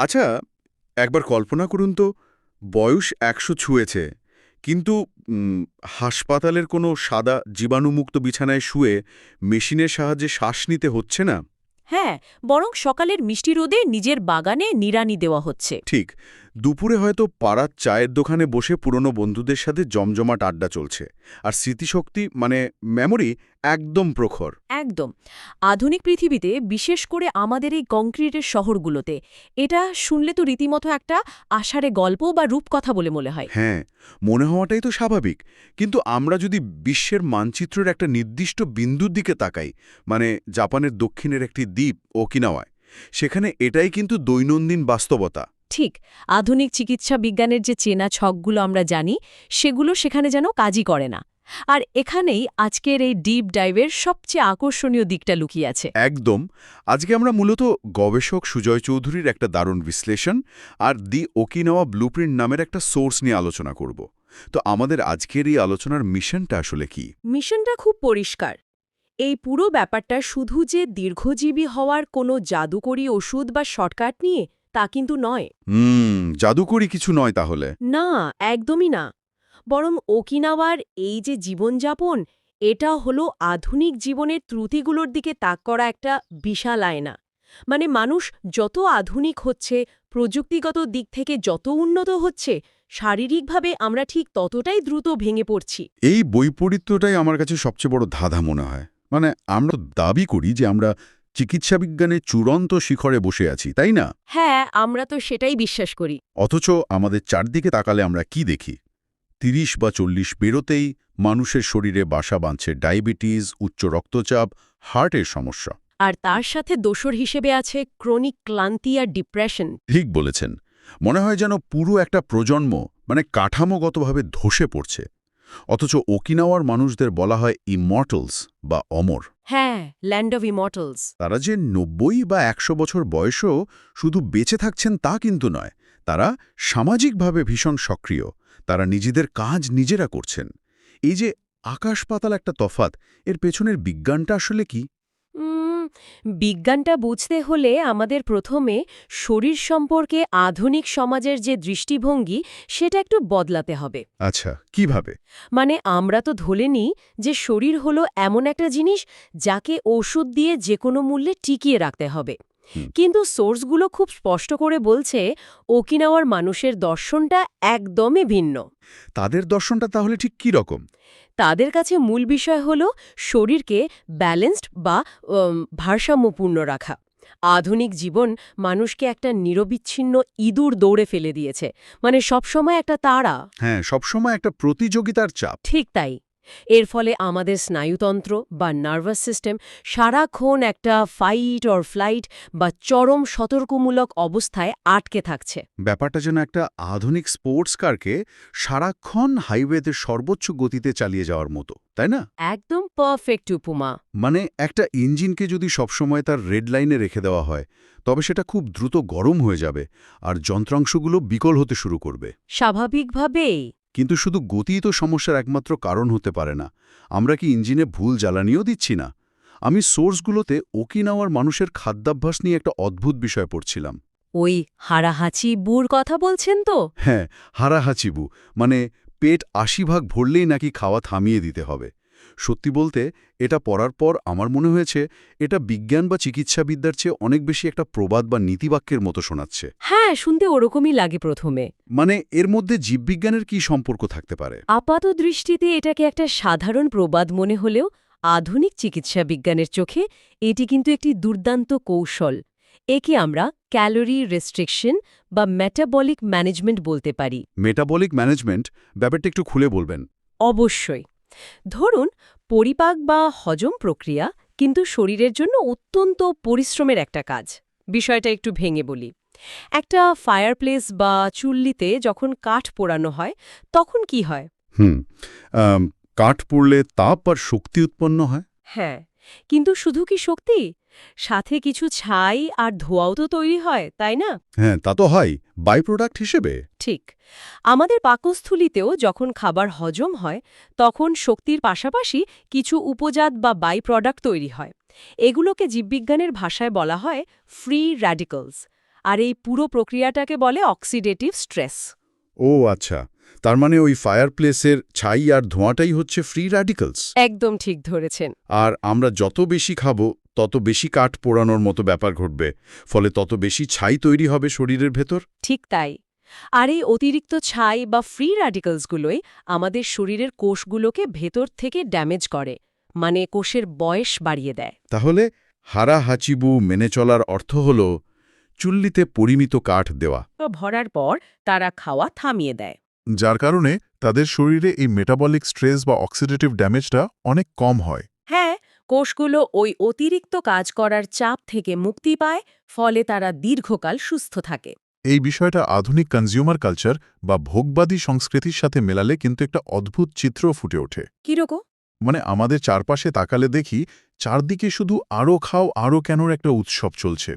আচ্ছা, একবার কল্পনা করুন তো, বয়স ১০০ ছুঁয়েছে, কিন্তু হাসপাতালের কোনো সাদা জীবাণুমুক্ত বিছানায় শুয়ে মেশিনের সাহায্যে শ্বাস নিতে হচ্ছে না। হ্যাঁ, বরং সকালের মিষ্টি রোদে নিজের বাগানে নিড়ানি দেওয়া হচ্ছে। ঠিক, দুপুরে হয়তো পাড়ার চায়ের দোকানে বসে পুরনো বন্ধুদের সাথে জমজমাট আড্ডা চলছে, আর স্মৃতিশক্তি মানে মেমোরি একদম প্রখর। একদম। আধুনিক পৃথিবীতে, বিশেষ করে আমাদের এই কংক্রিটের শহরগুলোতে, এটা শুনলে তো রীতিমতো একটা আষাঢ়ে গল্প বা রূপকথা বলে মনে হয়। হ্যাঁ, মনে হওয়াটাই তো স্বাভাবিক। কিন্তু আমরা যদি বিশ্বের মানচিত্রের একটা নির্দিষ্ট বিন্দুর দিকে তাকাই, মানে জাপানের দক্ষিণের একটি দ্বীপ ওকিনাওয়ায়, সেখানে এটাই কিন্তু দৈনন্দিন বাস্তবতা। ঠিক, আধুনিক চিকিৎসা বিজ্ঞানের যে চেনা ছকগুলো আমরা জানি, সেগুলো সেখানে যেন কাজই করে না। আর এখানেই আজকের এই ডিপ ডাইভের সবচেয়ে আকর্ষণীয় দিকটা লুকিয়ে আছে। একদম। আজকে আমরা মূলত গবেষক সুজয় চৌধুরীর একটা দারুণ বিশ্লেষণ আর দি ওকিনাওয়া ব্লুপ্রিন্ট নামের একটা সোর্স নিয়ে আলোচনা করব। তো আমাদের আজকের এই আলোচনার মিশনটা আসলে কি? মিশনটা খুব পরিষ্কার। এই পুরো ব্যাপারটা শুধু যে দীর্ঘজীবী হওয়ার কোনো জাদুকরী ওষুধ বা শর্টকাট নিয়ে, তা কিন্তু নয়। জাদুকরি কিছু নয় তাহলে। না, একদমই না। বরং ওকিনাওয়ার এই যে জীবনযাপন, এটা হলো আধুনিক জীবনের ত্রুটিগুলোর দিকে তাক করা একটা বিশাল আয়না। মানে মানুষ যত আধুনিক হচ্ছে, প্রযুক্তিগত দিক থেকে যত উন্নত হচ্ছে, শারীরিকভাবে আমরা ঠিক ততটাই দ্রুত ভেঙে পড়ছি। এই বৈপরীত্যটাই আমার কাছে সবচেয়ে বড় ধাঁধা মনে হয়। মানে আমরা দাবি করি যে আমরা চিকিৎসা বিজ্ঞানের চূড়ান্ত শিখরে বসে আছি, তাই না? হ্যাঁ, আমরা তো সেটাই বিশ্বাস করি। অথচ আমাদের চারদিকে তাকালে আমরা কি দেখি? ৩০ বা ৪০ পেরোতেই মানুষের শরীরে বাসা বাঁধছে ডায়াবেটিস, উচ্চ রক্তচাপ, হার্টের সমস্যা। আর তার সাথে দোসর হিসেবে আছে ক্রনিক ক্লান্তি আর ডিপ্রেশন। ঠিক বলেছেন। মনে হয় যেন পুরো একটা প্রজন্ম মানে কাঠামোগতভাবে ধসে পড়ছে। অথচ ওকিনাওয়ার মানুষদের বলা হয় ইমর্টালস বা অমর। হ্যাঁ, ল্যান্ড অফ ইমর্টালস। তারা যে ৯০ বা ১০০ বছর বয়সেও শুধু বেঁচে থাকছেন তা কিন্তু নয়। তারা সামাজিকভাবে ভীষণ সক্রিয়। তারা নিজেদের কাজ নিজেরা করছেন। এই যে আকাশ-পাতাল একটা তফাৎ, এর পেছনের বিজ্ঞানটা আসলে কি? উম, বিজ্ঞানটা বুঝতে হলে আমাদের প্রথমে শরীর সম্পর্কে আধুনিক সমাজের যে দৃষ্টিভঙ্গি, সেটা একটু বদলাতে হবে। আচ্ছা, কিভাবে? মানে আমরা তো ধরে নিই যে শরীর হলো এমন একটা জিনিস যাকে ওষুধ দিয়ে যে কোনো মূল্যে টিকিয়ে রাখতে হবে। হুম, কিন্তু সোর্সগুলো খুব স্পষ্ট করে বলছে ওকিনাওয়ার মানুষের দর্শনটা একদমই ভিন্ন। তাদের দর্শনটা তাহলে ঠিক কী রকম? তাদের কাছে মূল বিষয় হল শরীরকে ব্যালেন্সড বা ভারসাম্যপূর্ণ রাখা। আধুনিক জীবন মানুষকে একটা নিরবিচ্ছিন্ন ইঁদুর দৌড়ে ফেলে দিয়েছে, মানে সবসময় একটা তাড়া। হ্যাঁ, সবসময় একটা প্রতিযোগিতার চাপ। ঠিক তাই। এর ফলে আমাদের স্নায়ুতন্ত্র বা নার্ভাস সিস্টেম সারাক্ষণ একটা ফাইট অর ফ্লাইট বা চরম সতর্কমূলক অবস্থায় আটকে থাকছে। ব্যাপারটা যেন একটা আধুনিক স্পোর্টস কারকে সারাক্ষণ হাইওয়েতে সর্বোচ্চ গতিতে চালিয়ে যাওয়ার মতো, তাই না? একদম পারফেক্ট উপমা। মানে একটা ইঞ্জিনকে যদি সবসময় তার রেড লাইনে রেখে দেওয়া হয়, তবে সেটা খুব দ্রুত গরম হয়ে যাবে আর যন্ত্রাংশগুলো বিকল হতে শুরু করবে। স্বাভাবিকভাবেই। কিন্তু শুধু গতিই তো সমস্যার একমাত্র কারণ হতে পারে না। আমরা কি ইঞ্জিনে ভুল জ্বালানিও দিচ্ছি না? আমি সোর্সগুলোতে ওকিনাওয়ার মানুষের খাদ্যাভ্যাস নিয়ে একটা অদ্ভুত বিষয় পড়ছিলাম। ওই হারাহাচি বুর কথা বলছেন তো? হ্যাঁ, হারাহাচিবু, মানে পেট ৮০ ভাগ ভরলেই নাকি খাওয়া থামিয়ে দিতে হবে। সত্যি বলতে, এটা পড়ার পর আমার মনে হয়েছে এটা বিজ্ঞান বা চিকিৎসাবিদ্যার চেয়ে অনেক বেশি একটা প্রবাদ বা নীতিবাক্যের মতো শোনাচ্ছে। হ্যাঁ, শুনতে ওরকমই লাগে প্রথমে। মানে এর মধ্যে জীববিজ্ঞানের কি সম্পর্ক থাকতে পারে? আপাত দৃষ্টিতে এটাকে একটা সাধারণ প্রবাদ মনে হলেও আধুনিক চিকিৎসা বিজ্ঞানের চোখে এটি কিন্তু একটি দুর্দান্ত কৌশল। একে আমরা ক্যালোরি রেস্ট্রিকশন বা মেটাবলিক ম্যানেজমেন্ট বলতে পারি। মেটাবলিক ম্যানেজমেন্ট ব্যাপারটা একটু খুলে বলবেন। অবশ্যই। ধরুন, পরিপাক বা হজম প্রক্রিয়া কিন্তু শরীরের জন্য অত্যন্ত পরিশ্রমের একটা কাজ। বিষয়টা একটু ভেঙে বলি। একটা ফায়ারপ্লেস বা চুল্লিতে যখন কাঠ পোড়ানো হয়, তখন কি হয়? হুম আম, কাঠ পড়লে তাপ আর শক্তি উৎপন্ন হয়। হ্যাঁ, কিন্তু শুধু কি শক্তি? সাথে কিছু ছাই আর ধোঁয়াও তো তৈরি হয়, তাই না? হ্যাঁ, তা তো হয়, বাই প্রোডাক্ট হিসেবে। ঠিক। আমাদের পাকস্থলিতেও যখন খাবার হজম হয়, তখন শক্তির পাশাপাশি কিছু উপজাত বা বাই প্রোডাক্ট তৈরি হয়। এগুলোকে জীববিজ্ঞানের ভাষায় বলা হয় ফ্রি র্যাডিক্যালস। আর এই পুরো প্রক্রিয়াটাকে বলে অক্সিডেটিভ স্ট্রেস। ও আচ্ছা, তার মানে ওই ফায়ারপ্লেসের ছাই আর ধোঁয়াটাই হচ্ছে ফ্রি র্যাডিক্যালস। একদম ঠিক ধরেছেন। আর আমরা যত বেশি খাবো তত বেশি কাঠ পোড়ানোর মতো ব্যাপার ঘটবে, ফলে তত বেশি ছাই তৈরি হবে শরীরের ভেতর। ঠিক তাই। আর এই অতিরিক্ত ছাই বা ফ্রি র্যাডিক্যালসগুলোই আমাদের শরীরের কোষগুলোকে ভেতর থেকে ড্যামেজ করে, মানে কোষের বয়স বাড়িয়ে দেয়। তাহলে হারা হাচিবু মেনে চলার অর্থ হল চুল্লিতে পরিমিত কাঠ দেওয়া, তো ভরার পর তারা খাওয়া থামিয়ে দেয়। যার কারণে তাদের শরীরে এই মেটাবলিক স্ট্রেস বা অক্সিডেটিভ ড্যামেজটা অনেক কম হয়। হ্যাঁ, কোষগুলো ওই অতিরিক্ত কাজ করার চাপ থেকে মুক্তি পায়, ফলে তারা দীর্ঘকাল সুস্থ থাকে। এই বিষয়টা আধুনিক কনজিউমার কালচার বা ভোগবাদী সংস্কৃতির সাথে মেলালে কিন্তু একটা অদ্ভুত চিত্র ফুটে ওঠে। কিরকম? মানে আমাদের চারপাশে তাকালে দেখি চারদিকে শুধু আরও খাও আরও কেনর একটা উৎসব চলছে।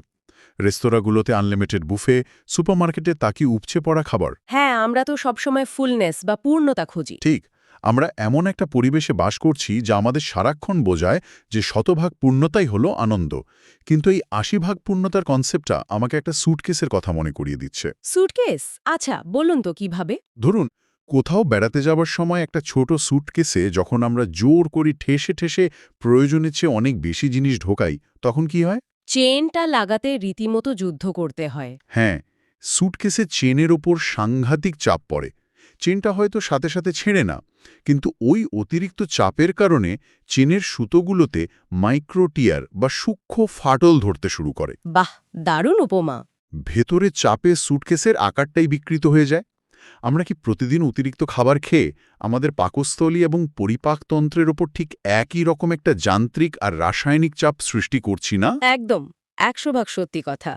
রেস্তোরাঁগুলোতে আনলিমিটেড বুফে, সুপারমার্কেটে তাকি উপচে পড়া খাবার। হ্যাঁ, আমরা তো সবসময় ফুলনেস বা পূর্ণতা খুঁজি। ঠিক, আমরা এমন একটা পরিবেশে বাস করছি যা আমাদের সারাক্ষণ বোঝায় যে শতভাগ পূর্ণতাই হলো আনন্দ, কিন্তু এই ৮০ ভাগ পূর্ণতার কনসেপ্টটা আমাকে একটা স্যুটকেসের কথা মনে করিয়ে দিচ্ছে। স্যুটকেস? আচ্ছা, বলুন তো কিভাবে? ধরুন, কোথাও বেড়াতে যাবার সময় একটা ছোট স্যুটকেসে যখন আমরা জোর করি ঠেসে ঠেসে প্রয়োজনের চেয়ে অনেক বেশি জিনিস ঢোকাই, তখন কি হয়? চেনটা লাগাতে রীতিমতো যুদ্ধ করতে হয়। হ্যাঁ, স্যুটকেসে চেনের ওপর সাংঘাতিক চাপ পড়ে। চেনটা হয়তো সাথে সাথে ছেড়ে না, কিন্তু ওই অতিরিক্ত চাপের কারণে চেনের সুতোগুলোতে মাইক্রোটিয়ার বা সূক্ষ্ম ফাটল ধরতে শুরু করে। বাহ, দারুণ উপমা। ভেতরে চাপে স্যুটকেসের আকারটাই বিকৃত হয়ে যায়। আমরা কি প্রতিদিন অতিরিক্ত খাবার খেয়ে আমাদের পাকস্থলী এবং পরিপাকতন্ত্রের ওপর ঠিক একই রকম একটা যান্ত্রিক আর রাসায়নিক চাপ সৃষ্টি করছি না? একদম ১০০% সত্যি কথা।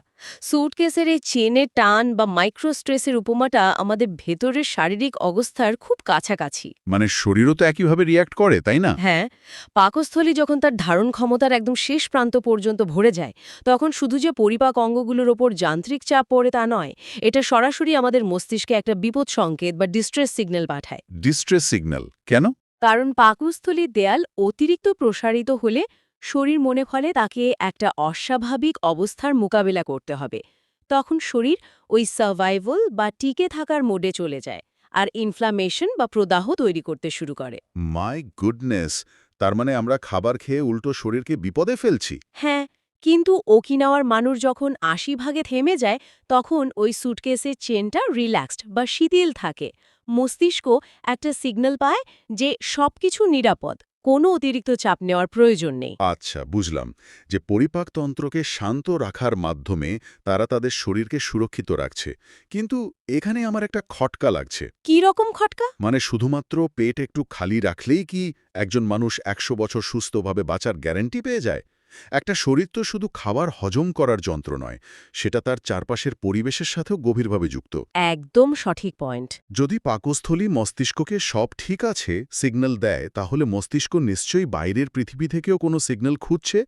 স্যুটকেসের এই চেনের টান বা মাইক্রোস্ট্রেসের উপমাটা আমাদের ভেতরের শারীরিক অবস্থার খুব কাছাকাছি। মানে শরীরও তো একইভাবে রিয়্যাক্ট করে, তাই না? হ্যাঁ, পাকস্থলী যখন তার ধারণ ক্ষমতার একদম শেষ প্রান্ত পর্যন্ত ভরে যায়, তখন শুধু যে পরিপাক অঙ্গগুলোর ওপর যান্ত্রিক চাপ পড়ে তা নয়, এটা সরাসরি আমাদের মস্তিষ্কে একটা বিপদ সংকেত বা ডিস্ট্রেস সিগন্যাল পাঠায়। ডিস্ট্রেস সিগন্যাল কেন? কারণ পাকস্থলীর দেয়াল অতিরিক্ত প্রসারিত হলে শরীর মনে করে তাকে একটা অস্বাভাবিক অবস্থার মোকাবেলা করতে হবে। তখন শরীর ওই সার্ভাইভাল বা টিকে থাকার মোডে চলে যায় আর ইনফ্লামেশন বা প্রদাহ তৈরি করতে শুরু করে। মাই গুডনেস, তার মানে আমরা খাবার খেয়ে উল্টো শরীরকে বিপদে ফেলছি। হ্যাঁ, কিন্তু ওকিনাওয়ার মানুষ যখন ৮০ ভাগে থেমে যায়, তখন ওই স্যুটকেসের চেনটা রিল্যাক্সড বা শিথিল থাকে। মস্তিষ্ক একটা সিগন্যাল পায় যে সবকিছু নিরাপদ, কোনো অতিরিক্ত চাপ নেওয়ার প্রয়োজন নেই। আচ্ছা, বুঝলাম যে পরিপাকতন্ত্রকে শান্ত রাখার মাধ্যমে তারা তাদের শরীরকে সুরক্ষিত রাখছে। কিন্তু এখানে আমার একটা খটকা লাগছে। কি রকম খটকা? মানে শুধুমাত্র পেট একটু খালি রাখলেই কি একজন মানুষ ১০০ বছর সুস্থভাবে বাঁচার গ্যারান্টি পেয়ে যায়? একটা শরীর তো শুধু খাবার হজম করার যন্ত্র নয়, সেটা তার চারপাশের পরিবেশের সাথেও গভীরভাবে যুক্ত। একদম সঠিক পয়েন্ট। যদি পাকস্থলী মস্তিষ্ককে সব ঠিক আছে সিগন্যাল দেয়, তাহলে মস্তিষ্ক নিশ্চয়ই বাইরের পৃথিবী থেকেও কোনো সিগন্যাল খুঁজছে।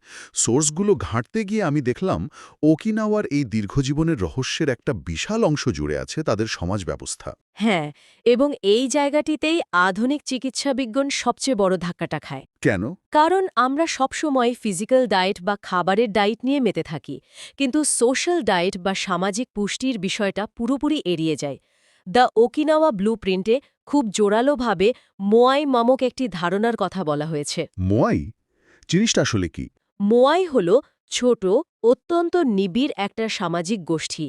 সোর্সগুলো ঘাঁটতে গিয়ে আমি দেখলাম ওকিনাওয়ার এই দীর্ঘজীবনের রহস্যের একটা বিশাল অংশ জুড়ে আছে তাদের সমাজ ব্যবস্থা। হ্যাঁ, এবং এই জায়গাটিতেই আধুনিক চিকিৎসা বিজ্ঞান সবচেয়ে বড় ধাক্কাটা খায়। কেন? কারণ আমরা সবসময় ফিজিক্যাল ডায়েট বা খাবারের ডায়েট নিয়ে মেতে থাকি, কিন্তু সোশ্যাল ডায়েট বা সামাজিক পুষ্টির বিষয়টা পুরোপুরি এড়িয়ে যায়। দ্য ওকিনাওয়া ব্লুপ্রিন্টে খুব জোরালোভাবে মোয়াই নামক একটি ধারণার কথা বলা হয়েছে। মোয়াই জিনিসটা আসলে কি? মোয়াই হল ছোট, অত্যন্ত নিবিড় একটা সামাজিক গোষ্ঠী।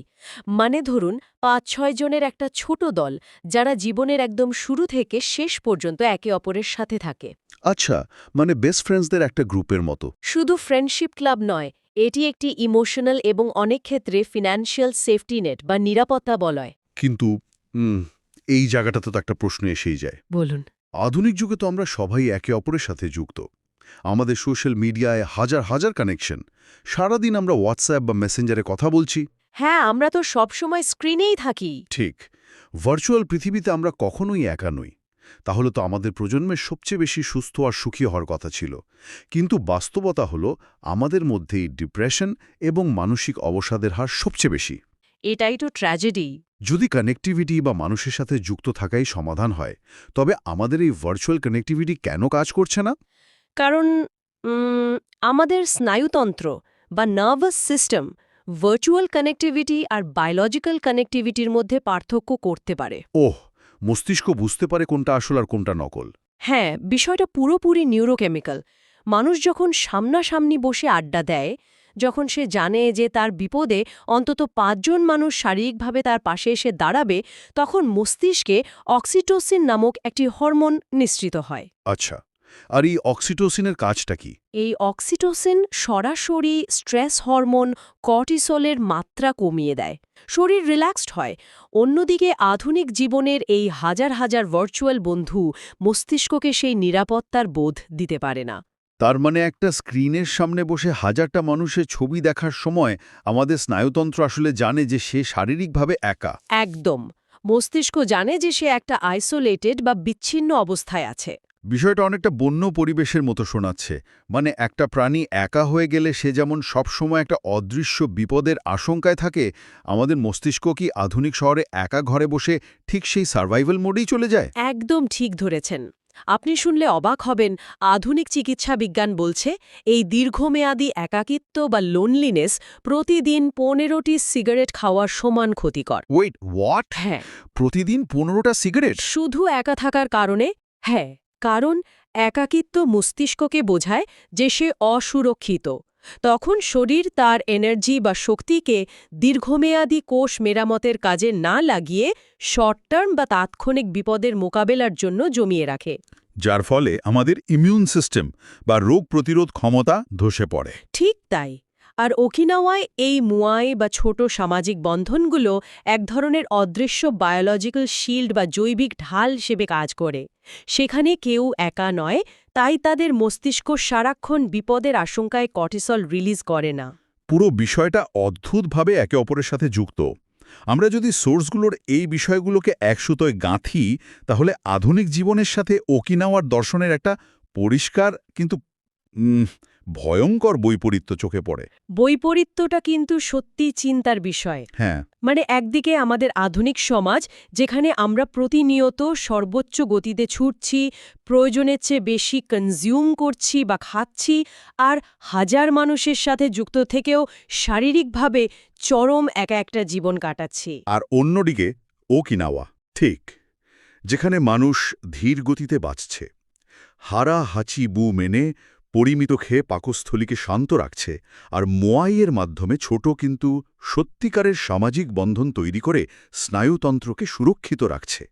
মানে ধরুন ৫-৬ জনের একটা ছোট দল, যারা জীবনের একদম শুরু থেকে শেষ পর্যন্ত একে অপরের সাথে থাকে। আচ্ছা, মানে বেস্ট ফ্রেন্ডসদের একটা গ্রুপের মতো। শুধু ফ্রেন্ডশিপ ক্লাব নয়, এটি একটি ইমোশনাল এবং অনেক ক্ষেত্রে ফিনান্সিয়াল সেফটি নেট বা নিরাপত্তা বলয়। কিন্তু এই জায়গাটাতে তো একটা প্রশ্ন এসেই যায়। বলুন। আধুনিক যুগে তো আমরা সবাই একে অপরের সাথে যুক্ত। আমাদের সোশ্যাল মিডিয়ায় হাজার হাজার কানেকশন। সারাদিন আমরা হোয়াটসঅ্যাপ বা মেসেঞ্জারে কথা বলছি। হ্যাঁ, আমরা তো সবসময় স্ক্রিনেই থাকি। ঠিক, ভার্চুয়াল পৃথিবীতে আমরা কখনোই একা নই। তাহলে তো আমাদের প্রজন্মের সবচেয়ে বেশি সুস্থ আর সুখী হওয়ার কথা ছিল। কিন্তু বাস্তবতা হলো আমাদের মধ্যেই ডিপ্রেশন এবং মানসিক অবসাদের হার সবচেয়ে বেশি। এটাই তো ট্র্যাজেডি। যদি কানেক্টিভিটি বা মানুষের সাথে যুক্ত থাকাই সমাধান হয়, তবে আমাদের এই ভার্চুয়াল কানেক্টিভিটি কেন কাজ করছে না? কারণ আমাদের স্নায়ুতন্ত্র বা নার্ভাস সিস্টেম ভার্চুয়াল কানেক্টিভিটি আর বায়োলজিক্যাল কানেক্টিভিটির মধ্যে পার্থক্য করতে পারে। ওহ, মস্তিষ্ক বুঝতে পারে কোনটা আসল আর কোনটা নকল। হ্যাঁ, বিষয়টা পুরোপুরি নিউরোকেমিক্যাল। মানুষ যখন সামনাসামনি বসে আড্ডা দেয়, যখন সে জানে যে তার বিপদে অন্তত 5 জন মানুষ শারীরিকভাবে তার পাশে এসে দাঁড়াবে, তখন মস্তিষ্কে অক্সিটোসিন নামক একটি হরমোন নিঃসৃত হয়। আচ্ছা, আর এই অক্সিটোসিনের কাজটা কি? এই অক্সিটোসিন সরাসরি স্ট্রেস হরমোন কর্টিসলের মাত্রা কমিয়ে দেয়, শরীর রিল্যাক্সড হয়। অন্যদিকে আধুনিক জীবনের এই হাজার হাজার ভার্চুয়াল বন্ধু মস্তিষ্ককে সেই নিরাপত্তার বোধ দিতে পারে না। তার মানে একটা স্ক্রিনের সামনে বসে হাজারটা মানুষের ছবি দেখার সময় আমাদের স্নায়ুতন্ত্র আসলে জানে যে সে শারীরিকভাবে একা। একদম, মস্তিষ্ক জানে যে সে একটা আইসোলেটেড বা বিচ্ছিন্ন অবস্থায় আছে। বিষয়টা অনেকটা বন্য পরিবেশের মতো শোনাচ্ছে। মানে একটা প্রাণী একা হয়ে গেলে সে যেমন সবসময় একটা অদৃশ্য বিপদের আশঙ্কায় থাকে, আমাদের মস্তিষ্ক কি আধুনিক শহরে একা ঘরে বসে ঠিক সেই সার্ভাইভাল মোডেই চলে যায়? একদম ঠিক ধরেছেন। আপনি শুনলে অবাক হবেন, আধুনিক চিকিৎসা বিজ্ঞান বলছে এই দীর্ঘমেয়াদী একাকিত্ব বা লোনলিনেস প্রতিদিন 15টি সিগারেট খাওয়ার সমান ক্ষতিকর। Wait, what? হ্যাঁ, প্রতিদিন 15টা সিগারেট? শুধু একা থাকার কারণে? হ্যাঁ, কারণ একাকিত্ব মস্তিষ্ককে বোঝায় যে সে অসুরক্ষিত। তখন শরীর তার এনার্জি বা শক্তিকে দীর্ঘমেয়াদী কোষ মেরামতের কাজে না লাগিয়ে শর্ট টার্ম বা তাৎক্ষণিক বিপদের মোকাবেলার জন্য জমিয়ে রাখে। যার ফলে আমাদের ইমিউন সিস্টেম বা রোগ প্রতিরোধ ক্ষমতা ধসে পড়ে। ঠিক তাই। আর ওকিনাওয়ায় এই মুয়াই বা ছোট সামাজিক বন্ধনগুলো এক ধরনের অদৃশ্য বায়োলজিক্যাল শিল্ড বা জৈবিক ঢাল হিসেবে কাজ করে। সেখানে কেউ একা নয়, তাই তাদের মস্তিষ্ক সারাক্ষণ বিপদের আশঙ্কায় কর্টিসল রিলিজ করে না। পুরো বিষয়টা অদ্ভুতভাবে একে অপরের সাথে যুক্ত। আমরা যদি সোর্সগুলোর এই বিষয়গুলোকে এক সুতোয় গাঁথি, তাহলে আধুনিক জীবনের সাথে ওকিনাওয়ার দর্শনের একটা পরিষ্কার কিন্তু ভয়ঙ্কর বৈপরীত্য চোখে পড়ে। বৈপরীত্যটা কিন্তু সত্যি চিন্তার বিষয়। হ্যাঁ, মানে একদিকে আমাদের আধুনিক সমাজ, যেখানে আমরা প্রতিনিয়ত সর্বোচ্চ গতিতে ছুটছি, প্রয়োজনের চেয়ে বেশি কনজিউম করছি বা খাচ্ছি, আর হাজার মানুষের সাথে যুক্ত থেকেও শারীরিকভাবে চরম একা একটা জীবন কাটাচ্ছি। আর অন্যদিকে ওকিনাওয়া, ঠিক, যেখানে মানুষ ধীর গতিতে বাঁচছে, হারা হাচি বু মেনে পরিমিত খেয়ে পাকস্থলীকে শান্ত রাখছে, আর মোয়াইয়ের মাধ্যমে ছোট কিন্তু সত্যিকারের সামাজিক বন্ধন তৈরি করে স্নায়ুতন্ত্রকে সুরক্ষিত রাখছে।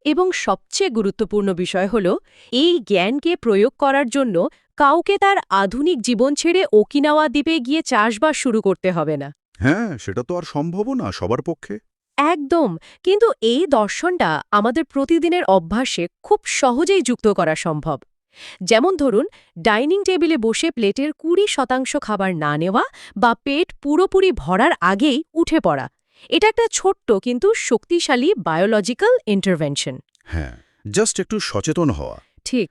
এবং সবচেয়ে গুরুত্বপূর্ণ বিষয় হল, এই জ্ঞানকে প্রয়োগ করার জন্য কাউকে তার আধুনিক জীবন ছেড়ে ওকিনাওয়া দ্বীপে গিয়ে চাষবাস শুরু করতে হবে না। হ্যাঁ, সেটা তো আর সম্ভবও না সবার পক্ষে। একদম, কিন্তু এই দর্শনটা আমাদের প্রতিদিনের অভ্যাসে খুব সহজেই যুক্ত করা সম্ভব। যেমন ধরুন, ডাইনিং টেবিলে বসে প্লেটের 20% খাবার না নেওয়া বা পেট পুরোপুরি ভরার আগেই উঠে পড়া। এটা একটা ছোট্ট কিন্তু শক্তিশালী বায়োলজিক্যাল ইন্টারভেনশন। হ্যাঁ, জাস্ট একটু সচেতন হওয়া। ঠিক।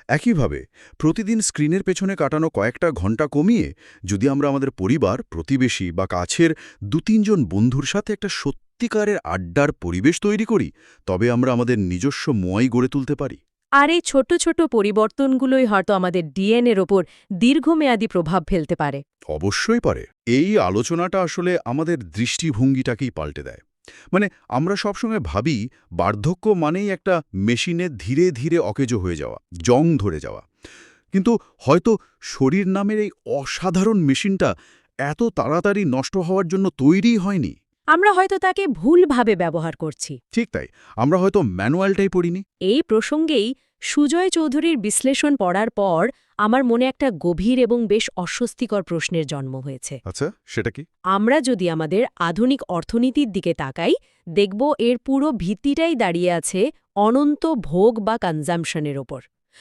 একইভাবে প্রতিদিন স্ক্রিনের পেছনে কাটানো কয়েকটা ঘন্টা কমিয়ে যদি আমরা আমাদের পরিবার, প্রতিবেশী বা কাছের 2-3 জন বন্ধুর সাথে একটা সত্যিকারের আড্ডার পরিবেশ তৈরি করি, তবে আমরা আমাদের নিজস্ব মোয়াই গড়ে তুলতে পারি। আর এই ছোট ছোট পরিবর্তনগুলোই হয়তো আমাদের ডিএনএর ওপর দীর্ঘমেয়াদী প্রভাব ফেলতে পারে। অবশ্যই পারে। এই আলোচনাটা আসলে আমাদের দৃষ্টিভঙ্গিটাকেই পাল্টে দেয়। মানে আমরা সবসময় ভাবি বার্ধক্য মানেই একটা মেশিনে ধীরে ধীরে অকেজো হয়ে যাওয়া, জং ধরে যাওয়া। কিন্তু হয়তো শরীর নামের এই অসাধারণ মেশিনটা এত তাড়াতাড়ি নষ্ট হওয়ার জন্য তৈরিই হয়নি। আমরা হয়তো তাকে ভুলভাবে ব্যবহার করছি। ঠিক তাই, আমরা হয়তো ম্যানুয়ালটাই পড়িনি। এই প্রসঙ্গেই সুজয় চৌধুরীর বিশ্লেষণ পড়ার পর আমার মনে একটা গভীর এবং বেশ অস্বস্তিকর প্রশ্নের জন্ম হয়েছে। আচ্ছা, সেটা কি? আমরা যদি আমাদের আধুনিক অর্থনীতির দিকে তাকাই, দেখব এর পুরো ভিত্তিটাই দাঁড়িয়ে আছে অনন্ত ভোগ বা কনজাম্পশনের ওপর।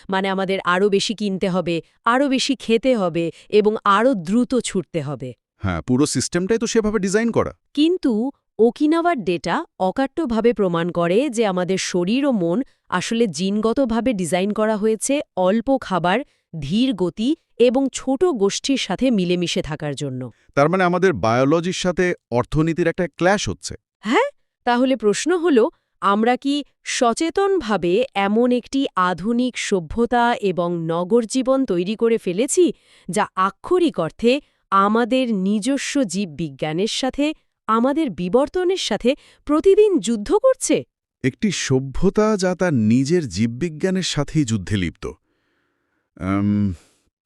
মানে আমাদের আরও বেশি কিনতে হবে, আরও বেশি খেতে হবে এবং আরও দ্রুত ছুটতে হবে। হ্যাঁ, পুরো সিস্টেমটাই তো সেভাবে ডিজাইন করা। কিন্তু ওকিনাওয়ার ডেটা অকাট্যভাবে প্রমাণ করে যে আমাদের শরীর ও মন আসলে জিনগতভাবে ডিজাইন করা হয়েছে অল্প খাবার, ধীর গতি এবং ছোট গোষ্ঠীর সাথে মিলেমিশে থাকার জন্য। তার মানে আমাদের বায়োলজির সাথে অর্থনীতির একটা ক্ল্যাশ হচ্ছে। হ্যাঁ, তাহলে প্রশ্ন হল, আমরা কি সচেতনভাবে এমন একটি আধুনিক সভ্যতা এবং নগর জীবন তৈরি করে ফেলেছি যা আক্ষরিক অর্থে আমাদের নিজস্ব জীববিজ্ঞানের সাথে, আমাদের বিবর্তনের সাথে প্রতিদিন যুদ্ধ করছে? একটি সভ্যতা যা তার নিজের জীববিজ্ঞানের সাথেই যুদ্ধে লিপ্ত।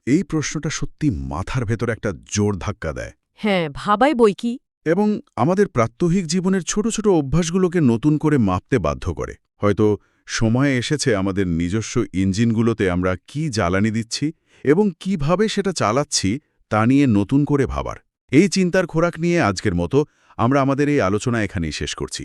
এই প্রশ্নটা সত্যি মাথার ভেতর একটা জোর ধাক্কা দেয় হ্যাঁ, ভাবাই বই কি। এবং আমাদের প্রাত্যহিক জীবনের ছোট ছোট অভ্যাসগুলোকে নতুন করে মাপতে বাধ্য করে। হয়তো সময় এসেছে আমাদের নিজস্ব ইঞ্জিনগুলোতে আমরা কি জ্বালানি দিচ্ছি এবং কিভাবে সেটা চালাচ্ছি তা নিয়ে নতুন করে ভাবার। এই চিন্তার খোরাক নিয়ে আজকের মতো আমরা আমাদের এই আলোচনা এখানেই শেষ করছি।